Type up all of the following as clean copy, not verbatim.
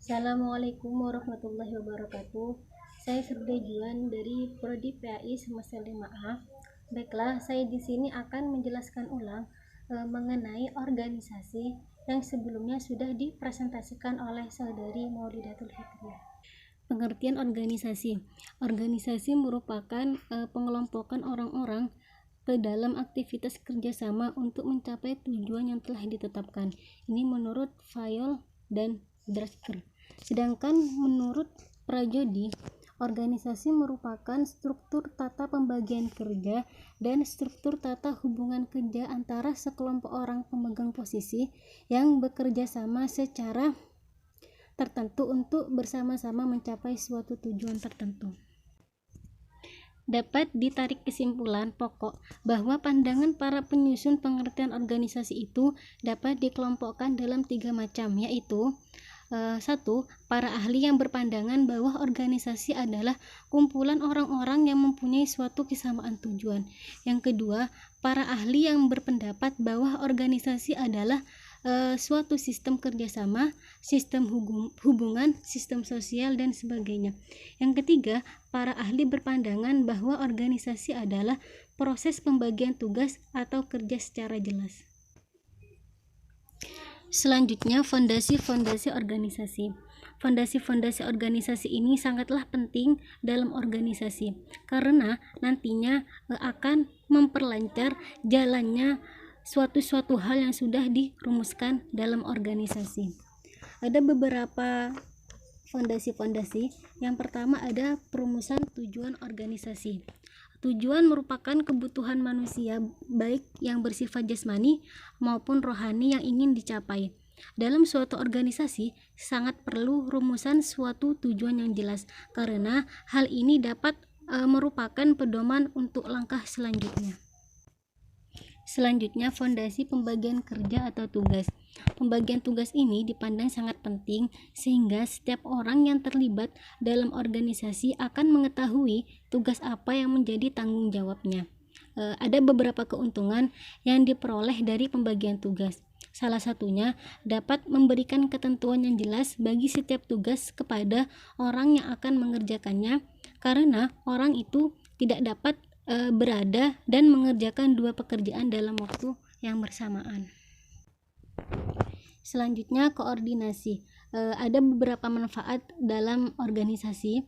Assalamualaikum warahmatullahi wabarakatuh. Saya Firda Juan dari Prodi PAI semester 5A. Baiklah, saya di sini akan menjelaskan ulang mengenai organisasi yang sebelumnya sudah dipresentasikan oleh saudari Maulidatul Fitriah. Pengertian organisasi. Organisasi merupakan pengelompokan orang-orang ke dalam aktivitas kerjasama untuk mencapai tujuan yang telah ditetapkan. Ini menurut Fayol dan Drasker. Sedangkan menurut Prajodi, organisasi merupakan struktur tata pembagian kerja dan struktur tata hubungan kerja antara sekelompok orang pemegang posisi yang bekerja sama secara tertentu untuk bersama-sama mencapai suatu tujuan tertentu. Dapat ditarik kesimpulan pokok bahwa pandangan para penyusun pengertian organisasi itu dapat dikelompokkan dalam 3 macam, yaitu 1. Para ahli yang berpandangan bahwa organisasi adalah kumpulan orang-orang yang mempunyai suatu kesamaan tujuan. Yang kedua, para ahli yang berpendapat bahwa organisasi adalah suatu sistem kerjasama, sistem hubungan, sistem sosial, dan sebagainya. Yang ketiga, para ahli berpandangan bahwa organisasi adalah proses pembagian tugas atau kerja secara jelas. Selanjutnya, fondasi-fondasi organisasi. Fondasi-fondasi organisasi ini sangatlah penting dalam organisasi karena nantinya akan memperlancar jalannya suatu hal yang sudah dirumuskan dalam organisasi. Ada beberapa fondasi-fondasi. Yang pertama ada perumusan tujuan organisasi. Tujuan merupakan kebutuhan manusia baik yang bersifat jasmani maupun rohani yang ingin dicapai. Dalam suatu organisasi sangat perlu rumusan suatu tujuan yang jelas karena hal ini dapat merupakan pedoman untuk langkah selanjutnya. Selanjutnya, fondasi pembagian kerja atau tugas. Pembagian tugas ini dipandang sangat penting sehingga setiap orang yang terlibat dalam organisasi akan mengetahui tugas apa yang menjadi tanggung jawabnya. Ada beberapa keuntungan yang diperoleh dari pembagian tugas. Salah satunya dapat memberikan ketentuan yang jelas bagi setiap tugas kepada orang yang akan mengerjakannya karena orang itu tidak dapat berada dan mengerjakan 2 pekerjaan dalam waktu yang bersamaan. Selanjutnya, koordinasi. Ada beberapa manfaat dalam organisasi.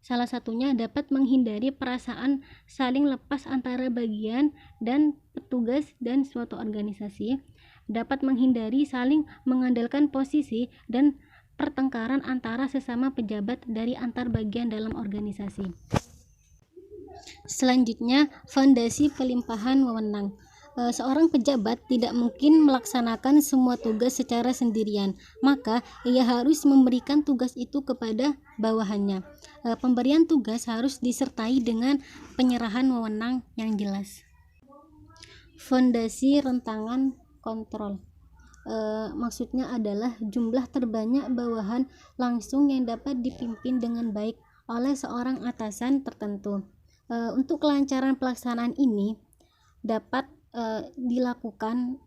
Salah satunya dapat menghindari perasaan saling lepas antara bagian dan petugas dan suatu organisasi. Dapat menghindari saling mengandalkan posisi dan pertengkaran antara sesama pejabat dari antar bagian dalam organisasi. Selanjutnya, fondasi pelimpahan wewenang. Seorang pejabat tidak mungkin melaksanakan semua tugas secara sendirian, maka ia harus memberikan tugas itu kepada bawahannya. Pemberian tugas harus disertai dengan penyerahan wewenang yang jelas. Fondasi rentangan kontrol. Maksudnya adalah jumlah terbanyak bawahan langsung yang dapat dipimpin dengan baik oleh seorang atasan tertentu. Untuk kelancaran pelaksanaan ini dapat dilakukan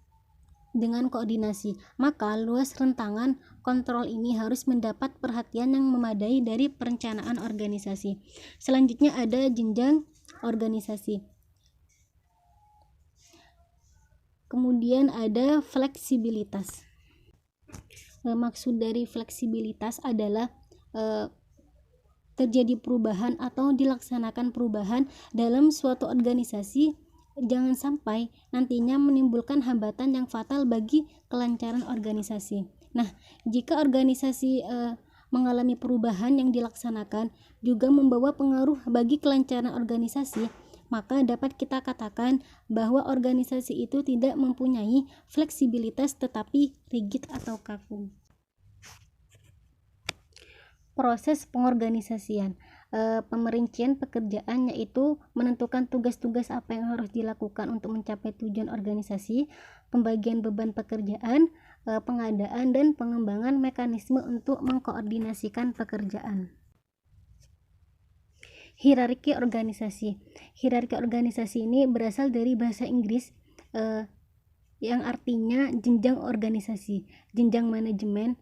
dengan koordinasi, maka luas rentangan kontrol ini harus mendapat perhatian yang memadai dari perencanaan organisasi. Selanjutnya ada jenjang organisasi. Kemudian ada fleksibilitas. Maksud dari fleksibilitas adalah terjadi perubahan atau dilaksanakan perubahan dalam suatu organisasi, jangan sampai nantinya menimbulkan hambatan yang fatal bagi kelancaran organisasi. Nah, jika organisasi mengalami perubahan yang dilaksanakan juga membawa pengaruh bagi kelancaran organisasi, maka dapat kita katakan bahwa organisasi itu tidak mempunyai fleksibilitas tetapi rigid atau kaku. Proses pengorganisasian. Pemerincian pekerjaan yaitu menentukan tugas-tugas apa yang harus dilakukan untuk mencapai tujuan organisasi, pembagian beban pekerjaan, pengadaan dan pengembangan mekanisme untuk mengkoordinasikan pekerjaan. Hierarki organisasi. Hierarki organisasi ini berasal dari bahasa Inggris yang artinya jenjang organisasi, jenjang manajemen,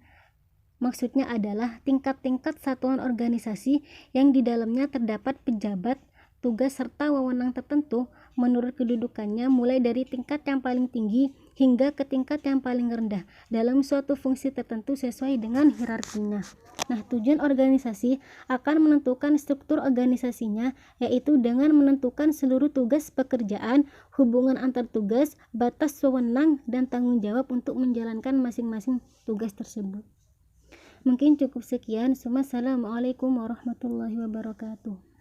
Maksudnya adalah tingkat-tingkat satuan organisasi yang di dalamnya terdapat pejabat, tugas serta wewenang tertentu menurut kedudukannya mulai dari tingkat yang paling tinggi hingga ke tingkat yang paling rendah dalam suatu fungsi tertentu sesuai dengan hierarkinya. Nah, tujuan organisasi akan menentukan struktur organisasinya, yaitu dengan menentukan seluruh tugas pekerjaan, hubungan antar tugas, batas wewenang, dan tanggung jawab untuk menjalankan masing-masing tugas tersebut. Mungkin cukup sekian. Wassalamualaikum warahmatullahi wabarakatuh.